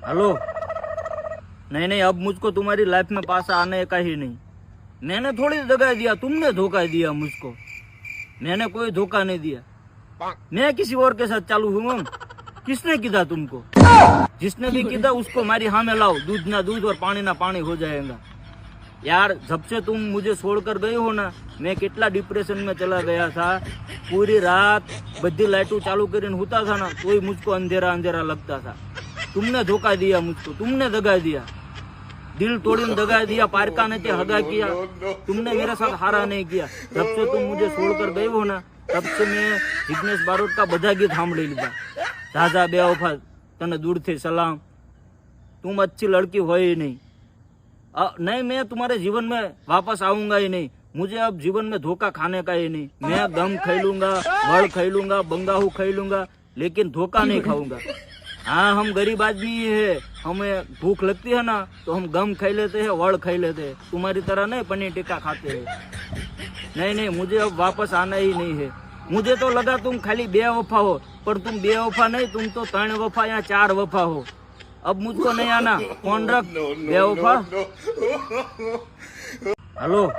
Hello. नहीं नहीं, अब मुझको तुम्हारी लाइफ में पास आने का ही नहीं। मैंने थोड़ी दगा दिया, तुमने धोखा दिया मुझको। मैंने कोई धोखा नहीं दिया। मैं किसी और के साथ चालू हूँ? किसने किया तुमको? जिसने भी किया उसको मारी हाँ में लाओ, दूध ना दूध और पानी ना पानी हो जाएगा। यार जब से तुम मुझे छोड़कर गए हो ना, मैं कितना डिप्रेशन में चला गया था। पूरी रात बद्दी लाइटों चालू કરીને होता था ना, तो मुझको अंधेरा अंधेरा लगता था। तुमने धोखा दिया मुझको, तुमने दगा दिया, दिल तोड़ीने दगा दिया, पारका ने हगा किया। तुमने मेरे साथ हारा नहीं किया। जब से तुम मुझे छोड़कर गए हो ना, तब से मैं जिग्नेश बारोट का બધા ગીત સાંભળી લીધા। રાજા બેવફા તને दूरથી सलाम, तुम अच्छी लड़की हो ही नहीं। नहीं, मैं तुम्हारे जीवन में वापस आऊंगा ही नहीं। मुझे अब जीवन में धोखा खाने का ही नहीं। मैं गम खाई लूंगा, वड़ खाई लूंगा, बंगाहू खाई लूंगा, लेकिन धोखा नहीं खाऊंगा। हाँ, हम गरीब आदमी है, हमें भूख लगती है ना तो हम गम खाई लेते हैं, वड़ खाई लेते हैं। तुम्हारी तरह नहीं पनीर टिक्का खाते हैं। नहीं नहीं, मुझे अब वापस आना ही नहीं है। मुझे तो लगा तुम खाली बेवफा हो, पर तुम बेवफा नहीं, तुम तो 3 वफा या 4 वफा हो। अब मुझको नहीं आना। कौन रख बेवफा। हेलो।